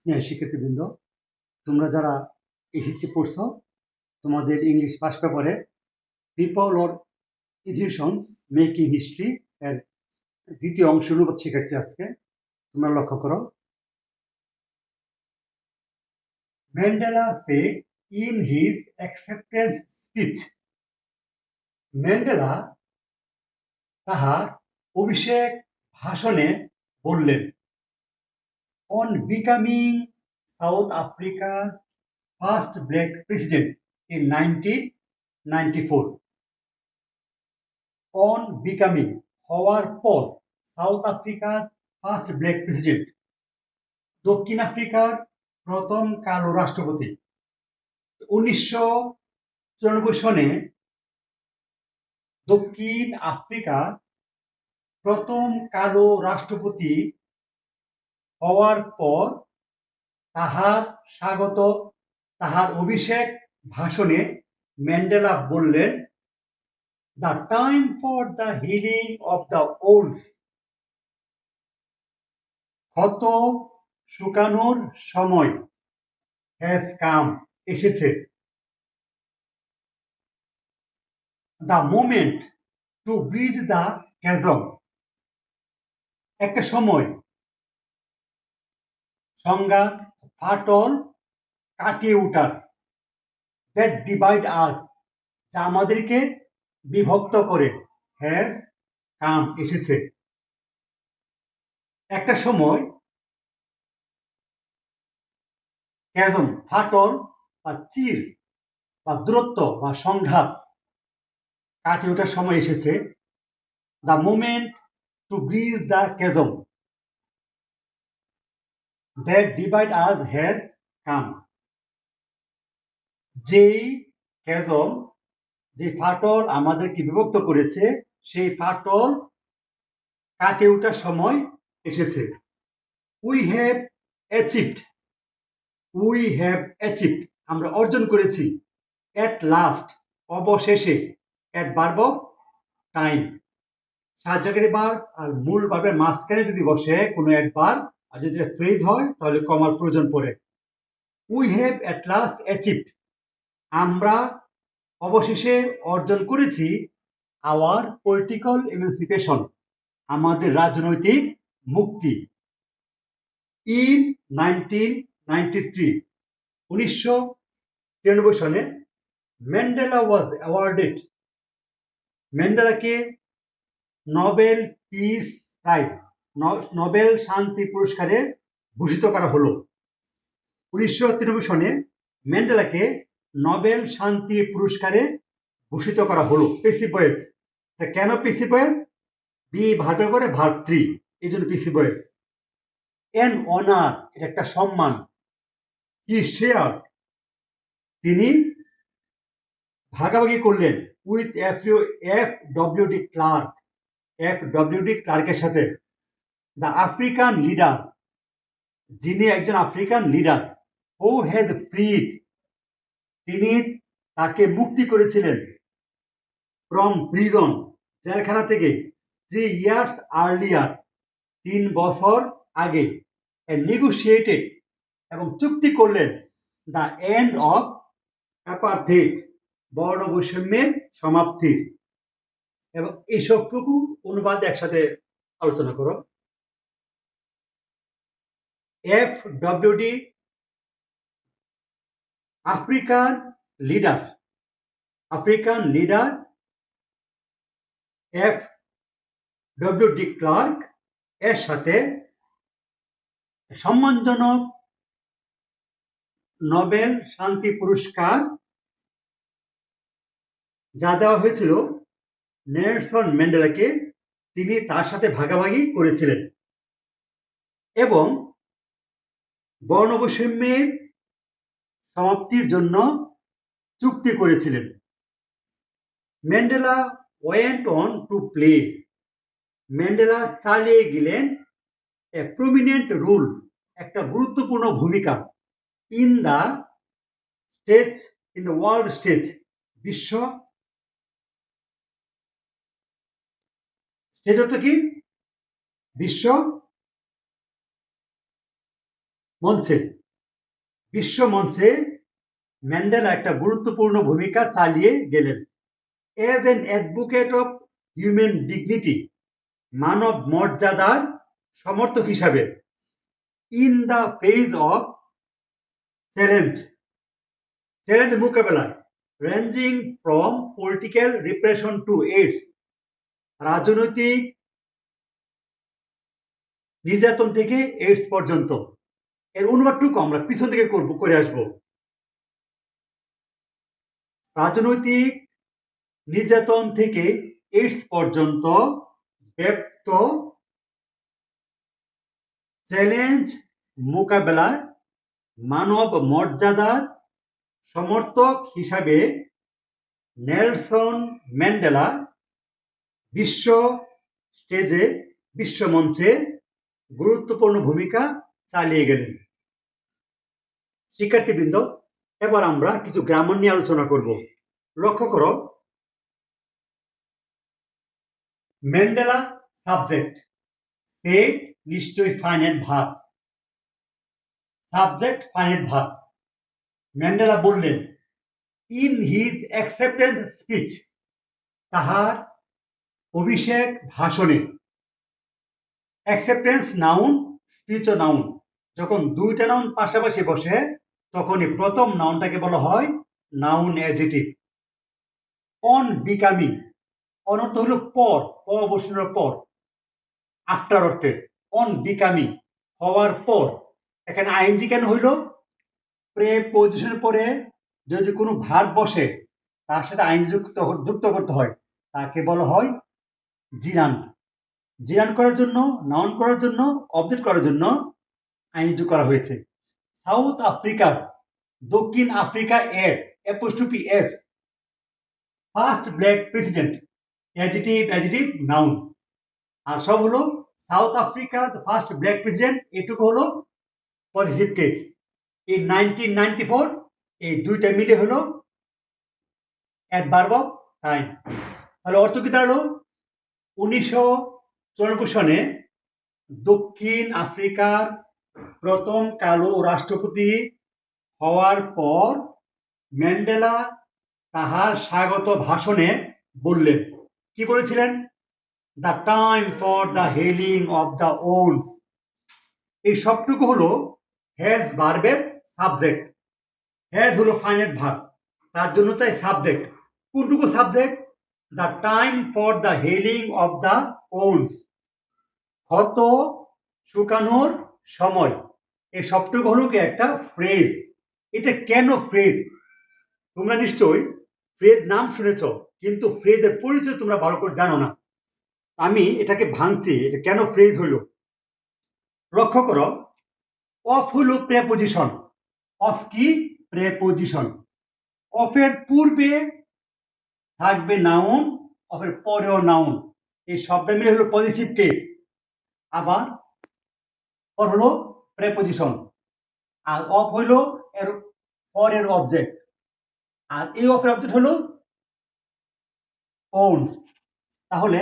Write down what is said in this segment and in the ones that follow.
স্নেহ শিক্ষার্থীবৃন্দ, তোমরা যারা এসএসসি পড়ছো, তোমাদের ইংলিশ ফার্স্ট পেপারে people or Egyptians making history এর দ্বিতীয় অংশ অনুবাদ শেখাচ্ছি আজকে। তোমরা লক্ষ্য করো। Mandela said in his acceptance speech, Mandela তাহার অভিষেক ভাষণে বললেন, on becoming South Africa's first black president in 1994. On becoming হওয়ার পর সাউথ আফ্রিকার ফার্স্ট ব্ল্যাক প্রেসিডেন্ট, দক্ষিণ আফ্রিকার প্রথম কালো রাষ্ট্রপতি। 1994 সনে দক্ষিণ আফ্রিকার প্রথম কালো রাষ্ট্রপতি হওয়ার পর তাহার অভিষেক ভাষণে ম্যান্ডেলা বললেন, The time for the healing of the wounds, ক্ষত শুকানোর সময় has come, এসেছে। The moment to bridge the chasm, একটা সময়, সংজ্ঞা ফাটল কাটিয়ে ওঠার, that divide us, যা আমাদেরকে বিভক্ত করে, has come, এসেছে। একটা সময় chasm, ফাটল বা চির বা দূরত্ব বা সংঘাত কাটিয়ে ওঠার সময় এসেছে। The moment to bridge the chasm that divide us has come. যেই chasm, যে ফাটল আমাদেরকে বিভক্ত করেছে, সেই ফাটল কাটিয়ে ওঠার সময় এসেছে। We have achieved, আমরা অর্জন করেছি। At last, অবশেষে। At verb of time, সাহায্যকারী ভার্ব আর মূল ভার্বের মাঝখানে যদি বসে কোনো একবার, আর যদি ফ্রেজ হয় তাহলে কমার প্রয়োজন পড়ে। We have at last achieved, আমরা অবশেষে অর্জন করেছি। Our political emancipation, আমাদের রাজনৈতিক মুক্তি। In 1993, 1993 সনে ম্যান্ডেলা ওয়াজ অ্যাওয়ার্ডেড, ম্যান্ডেলাকে নোবেল পিস প্রাইজ, নোবেল শান্তি পুরস্কারে ভূষিত করা হলো। 1993 সনে ম্যান্ডেলাকে নোবেল শান্তি পুরস্কারে ভূষিত করা হলো। পেসিভ ভয়েস, কেন পেসিভ ভয়েস? বি ভার্বের পরে ভার্ব 3, এই জন্য পেসিভ ভয়েস। এন অনার, এটা একটা সম্মান। হি শেয়ার, তিনি ভাগাভাগি করলেন। উইথ FWD ক্লার্কের সাথে। দ্য আফ্রিকান লিডার, যিনি একজন আফ্রিকান লিডার। হু হ্যাজ ফ্রিড, তিনি তাকে মুক্তি করেছিলেন। ফ্রম প্রিজন, জেলখানা থেকে। 3 years earlier, 3 বছর আগে। নেগোশিয়েটেড, এবং চুক্তি করলেন। দ্য এন্ড অফ অ্যাপার্থেইড, বর্ণ বৈষম্যের সমাপ্তির। এবং এই সবটুকু অনুবাদ একসাথে আলোচনা করো। FWD, African leader, FWD Klerk এর সাথে সম্মানজনক নোবেল শান্তি পুরস্কার যা দেওয়া হয়েছিল নেলসন ম্যান্ডেলাকে, তিনি তার সাথে ভাগাভাগি করেছিলেন এবং বর্ণবৈষম্যের সমাপ্তির জন্য চুক্তি করেছিলেন। Mandela went on to play, Mandela চালিয়ে গেলেন এ প্রমিনেন্ট রোল, একটা গুরুত্বপূর্ণ ভূমিকা। ইন দ্য ওয়ার্ল্ড স্টেজ, বিশ্ব স্টেজ অর্থ কি? বিশ্ব মঞ্চে বিশ্ব মঞ্চে ম্যান্ডেলা একটা গুরুত্বপূর্ণ ভূমিকা চালিয়ে গেলেন। As an advocate of human dignity, মানব মর্যাদার সমর্থক হিসাবে, in the face of challenge মোকাবেলায়, ranging from political repression to AIDS, রাজনৈতিক নির্যাতন থেকে এইডস পর্যন্ত। এর অনুবাদটুকু আমরা পিছন থেকে করে আসব। রাজনৈতিক নির্যাতন থেকে এইডস পর্যন্ত ব্যপ্ত চ্যালেঞ্জ মোকাবেলায় মানব মর্যাদার সমর্থক হিসাবে নেলসন ম্যান্ডেলা বিশ্ব স্টেজে, বিশ্ব মঞ্চে গুরুত্বপূর্ণ ভূমিকা চালিয়ে গেলেন। শিক্ষার্থীবৃন্দ, এবার আমরা কিছু গ্রামার নিয়ে আলোচনা করব। লক্ষ্য করো, ম্যান্ডেলা সাবজেক্ট, সে নিশ্চয়ই finite verb, subject finite verb. Mandela বললেন, ইন হিজ অ্যাকসেপ্টেন্স স্পিচ, তাহার অভিষেক ভাষণে। অ্যাকসেপ্টেন্স নাউন, স্পিচও নাউন। যখন দুইটা নাউন পাশাপাশি বসে তখনই প্রথম নাউনটাকে বলা হয় noun adjective. On becoming, on অর্থ হলো পর, বসানোর পর, আফটার অর্থে। অন বিকামিং, হওয়ার পর। এখানে আইএনজি কেন হইল? প্রেপোজিশনের পরে যদি কোনো ভার্ব বসে তার সাথে আইনজি যুক্ত করতে হয়, তাকে বলা হয় জিরান। জিরান করার জন্য, নাউন করার জন্য, অবজেক্ট করার জন্য আইনজি যোগ করা হয়েছে। সাউথ আফ্রিকা, দক্ষিণ আফ্রিকা এর apostrophe S, first black president, adjective noun. আর সব হলো South Africa first black president, এটুকু হলো পজিটিভ কেস। ইন 1994, এই দুইটা মিলে হলো অ্যাডভার্ব অফ টাইম। তাহলে অর্থ কি দাঁড়ালো? 1994 সনে দক্ষিণ আফ্রিকার প্রথম কালো রাষ্ট্রপতি হওয়ার পর ম্যান্ডেলা তাহার স্বাগত ভাষণে বললেন, কি বলেছিলেন? The time for the healing of the wounds. এই সবটুকু হলো হ্যাজ ভার্বের সাবজেক্ট। হ্যাজ হলো ফাইনাইট ভার্ব, তার জন্য চাই সাবজেক্ট। কোনটুকু subject? The time for the healing of the wounds, ক্ষত শুকানোর সময়। এই সবটুকু হলো কি একটা ফ্রেজ। এটা কেন ফ্রেজ? তোমরা নিশ্চয়ই ফ্রেজ নাম শুনেছ, কিন্তু ফ্রেজের পরিচয় তোমরা ভালো করে জানো না। আমি এটাকে ভাঙছি, এটা কেন ফ্রেজ হইল। লক্ষ্য করো, অফ হলো প্রেপোজিশন। অফ কি? প্রেপোজিশন। অফের পূর্বে থাকবে নাউন, অফের পরেও নাউন। এই সবটা মিলে হলো পজিটিভ কেস। আবার পর হলো প্রেপোজিশন, আর অফ হইলো এর পরের অবজেক্ট, আর এই অফের অবজেক্ট হলো ওনস। তাহলে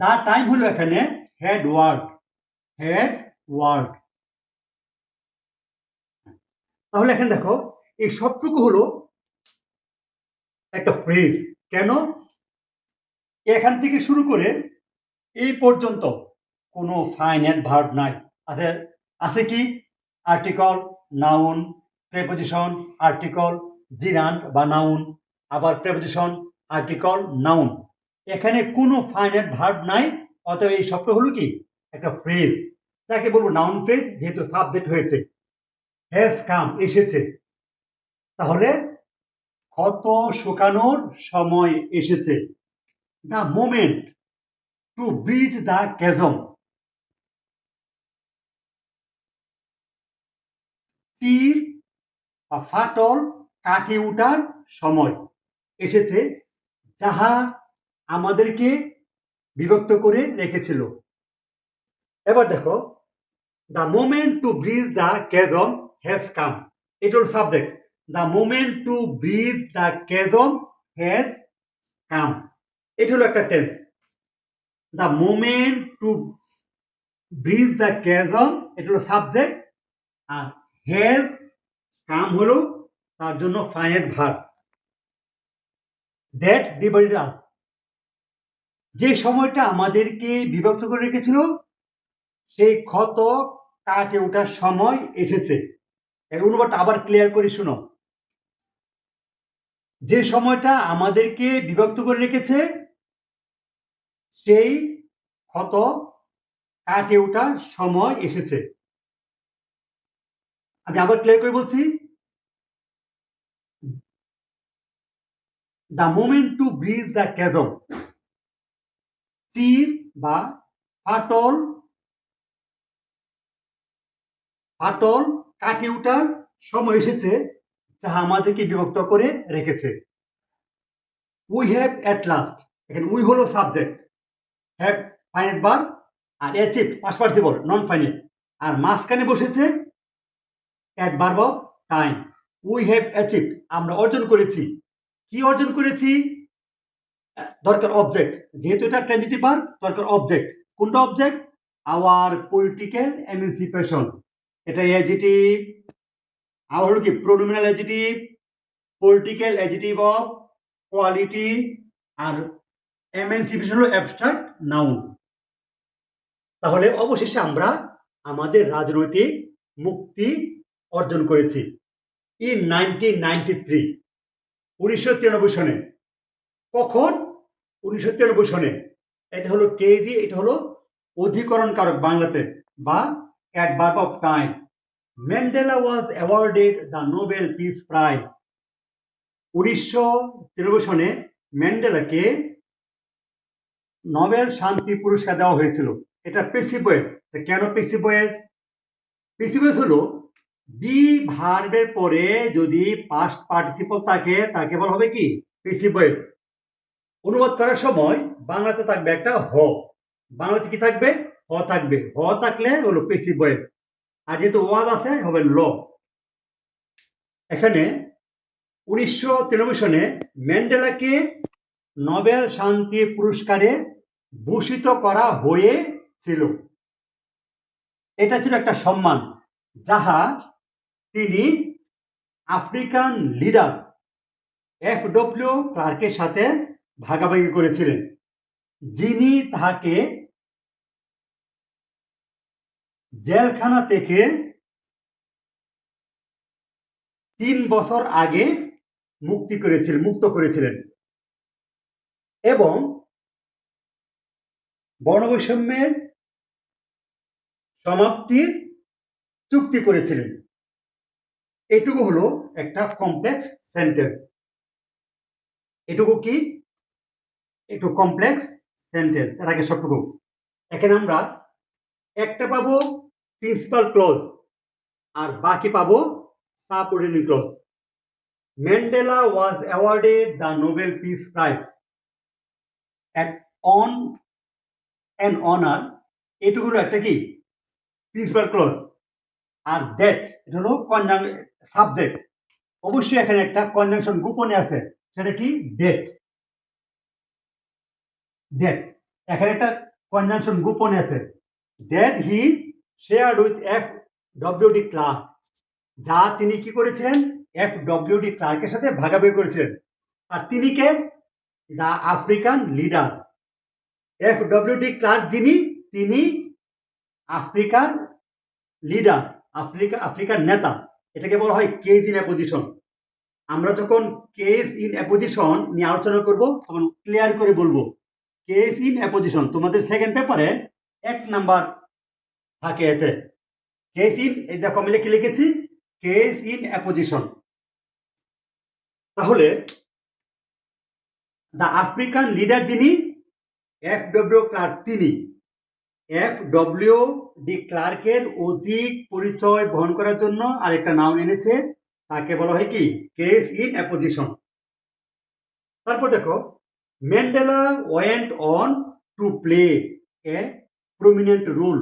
দা টাইম হলো এখানে হেড ওয়ার্ড, হেড ওয়ার্ড। তাহলে এখানে দেখো, এই সবটুকু হলো একটা ফ্রেজ। কেন? এখান থেকে শুরু করে এই পর্যন্ত কোনো ফাইনাইট ভার্ব নাই। আছে, আছে কি? Article, noun, preposition, article, gerund বা নাউন, আবার প্রেপোজিশন, আর্টিকল, নাউন। এখানে কোনো ফাইনাইট ভার্ব নাই। অতএব এই সবটা হলো কি একটা ফ্রেজ, যাকে বলবো নাউন ফ্রেজ, যেহেতু সাবজেক্ট হয়েছে। হ্যাজ কাম, এসেছে। তাহলে ক্ষত শুকানোর সময় এসেছে। The moment to bridge the chasm, তীর বা ফাটল কাটিয়ে ওঠার সময় এসেছে, যাহা আমাদেরকে বিভক্ত করে রেখেছিল। এবার দেখো, the moment to bridge the chasm has come, এটা হল subject. The moment to bridge the chasm has come, এটা হলো একটা tense. The moment to bridge the chasm, এটা হলো সাবজেক্ট, আর হ্যাজ কাম হলো তার জন্য finite verb. That divided us, যে সময়টা আমাদেরকে বিভক্ত করে রেখেছিল সেই ক্ষত কাটে ওঠার সময় এসেছে। এর অনুবাদটা আবার ক্লিয়ার করে শুনো। যে সময়টা আমাদেরকে বিভক্ত করে রেখেছে সেই ক্ষত কাটে ওঠার সময় এসেছে। আমি আবার ক্লিয়ার করে বলছি, the moment to bridge the chasm, চির বা ফাটল ফাটল কাটিয়ে ওঠার সময় এসেছে যাহা আমাদেরকে বিভক্ত করে রেখেছে। উই হ্যাভ অ্যাট লাস্ট, এখানে উই হলো সাবজেক্ট, হ্যাভ ফাইনাইট ভার্ব, আর achieved past participle non finite, আর মাঝখানে বসেছে adverb of time. We have achieved, আমরা অর্জন করেছি। কি অর্জন করেছি? দরকার অবজেক্ট, যেহেতু এটা ট্রানজিটিভ ভার্ব দরকার অবজেক্ট। কোনটা অবজেক্ট? Our political emancipation. এটা অ্যাডজেক্টিভ, আবার হলো কি pronominal adjective, political adjective of quality, আর এমানসিপেশন হলো অ্যাবস্ট্রাক্ট নাউন। তাহলে অবশেষে আমরা আমাদের রাজনৈতিক মুক্তি অর্জন করেছি ইন 1993, 1993 সনে। কখন? 1993 সনে। এটা হলো কেজি, এটা হলো অধিকরণ কারক বাংলাতে, বা adverb of time. Mandela was awarded the Nobel peace prize. 1993 সনে ম্যান্ডেলাকে নোবেল শান্তি পুরস্কার দেওয়া হয়েছিল। এটা প্যাসিভ ভয়েস। কেন প্যাসিভ ভয়েস? প্যাসিভ ভয়েস হলো বি ভার্বের পরে যদি পাস্ট পার্টিসিপল থাকে তাকে বলা হবে কি প্যাসিভ ভয়েস। অনুবাদ করার সময় বাংলাতে থাকবে একটা হ, বাংলাতে কি থাকবে? হ থাকবে। হ থাকলে হলো প্যাসিভ ভয়েস, আর যেহেতু ওয়াজ আছে হবে ল। এখানে 1993 সনে ম্যান্ডেলাকে নোবেল শান্তি পুরস্কারে ভূষিত করা হয়েছিল। এটা ছিল একটা সম্মান যাহা তিনি আফ্রিকান লিডার এফ.ডব্লিউ. ক্লার্কের সাথে ভাগাভাগি করেছিলেন, যিনি তাহাকে জেলখানা থেকে 3 বছর আগে মুক্ত করেছিলেন এবং বর্ণবৈষম্যের সমাপ্তির চুক্তি করেছিলেন। এটুকু হলো একটা কমপ্লেক্স সেন্টেন্স। এটুকু কি? একটু কমপ্লেক্স সেন্টেন্স। এর আগে সবটুকু। এখানে আমরা একটা পাবো প্রিন্সিপাল ক্লজ, আর বাকি পাবো subordinate clause. Mandela was awarded the Nobel peace prize on an honour, এটুকু হলো একটা কি প্রিন্সিপাল ক্লজ। আর দ্যাট এটা হলো সাবজেক্ট। অবশ্যই এখানে একটা কনজাংশন গোপনে আছে, সেটা কি? ডেট। দ্যাট এখানে একটা কনজাংশন গোপনে আছে, that he shared with F W de. Klerk, যা তিনি কি করেছেন? এফ.ডব্লিউ.ডি. ক্লার্কের সাথে ভাগাভাগি করেছেন। আর তিনি কে? The African leader. F W de. Klerk যিনি, তিনি আফ্রিকার লিডার, আফ্রিকার নেতা। এটাকে বলা হয় কেস ইন অ্যাপোজিশন। আমরা যখন কেস ইন অ্যাপোজিশন নিয়ে আলোচনা করব তখন ক্লিয়ার করে বলবো। কেস ইন অ্যাপোজিশন তোমাদের সেকেন্ড পেপারে 1 নাম্বার থাকে। এতে কেস ইন, এই দেখো আমি লিখেছি কেস ইন অ্যাপোজিশন। তাহলে দ্য আফ্রিকান লিডার যিনি এফ.ডব্লিউ. ক্লার্ক, তিনি এফ.ডব্লিউ.ডি. ক্লার্কের অধিক পরিচয় বহন করার জন্য আরেকটা নাউন এনেছে, তাকে বলা হয় কি কেস ইন অ্যাপোজিশন। তারপর দেখো, Mandela went on to play a prominent role.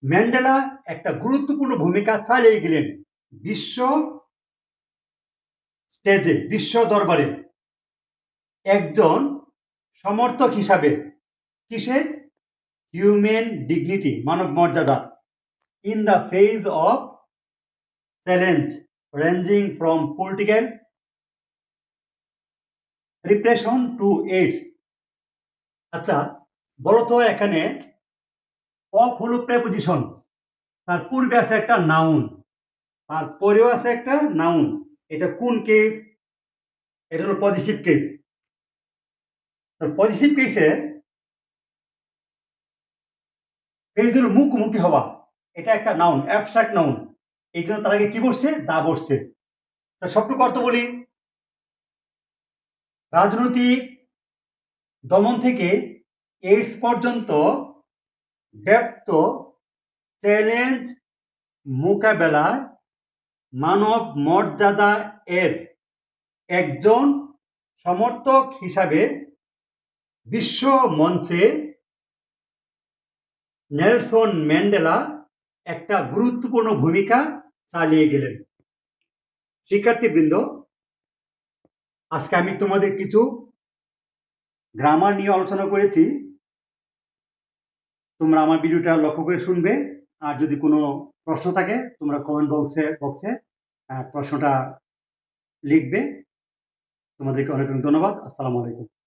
Mandela একটা গুরুত্বপূর্ণ ভূমিকা চালিয়ে গেলেন বিশ্ব স্টেজে, বিশ্ব দরবারে একজন সমর্থক হিসাবে। কিসের? হিউম্যান ডিগনিটি, মানব মর্যাদা। In the face of challenge ranging from political repression to AIDS. আচ্ছা, বলো তো এখানে অফ হলো প্রেপোজিশন, তার পূর্বে আছে একটা নাউন, আর পরেও আছে একটা নাউন। এটা কোন কেস? এটা হলো পজিটিভ কেস। পজিটিভ কেসে কেস হলো মুখোমুখি হওয়া, এটা একটা নাউন, অ্যাবস্ট্রাক্ট নাউন। এই জন্য তার আগে কি বসছে? দা বসছে। সবটুকু অর্থ বলি, রাজনৈতিক দমন থেকে এইডস পর্যন্ত ব্যপ্ত চ্যালেঞ্জ মোকাবেলায় মানব মর্যাদা এর একজন সমর্থক হিসাবে বিশ্ব মঞ্চে নেলসন ম্যান্ডেলা একটা গুরুত্বপূর্ণ ভূমিকা চালিয়ে গেলেন। শিক্ষার্থীবৃন্দ, আজকে আমি তোমাদের কিছু গ্রামার নিয়ে আলোচনা করেছি। তোমরা আমার ভিডিওটা লক্ষ্য করে শুনবে, আর যদি কোনো প্রশ্ন থাকে তোমরা কমেন্ট বক্সে প্রশ্নটা লিখবে। তোমাদেরকে অনেক অনেক ধন্যবাদ। আসসালামু আলাইকুম।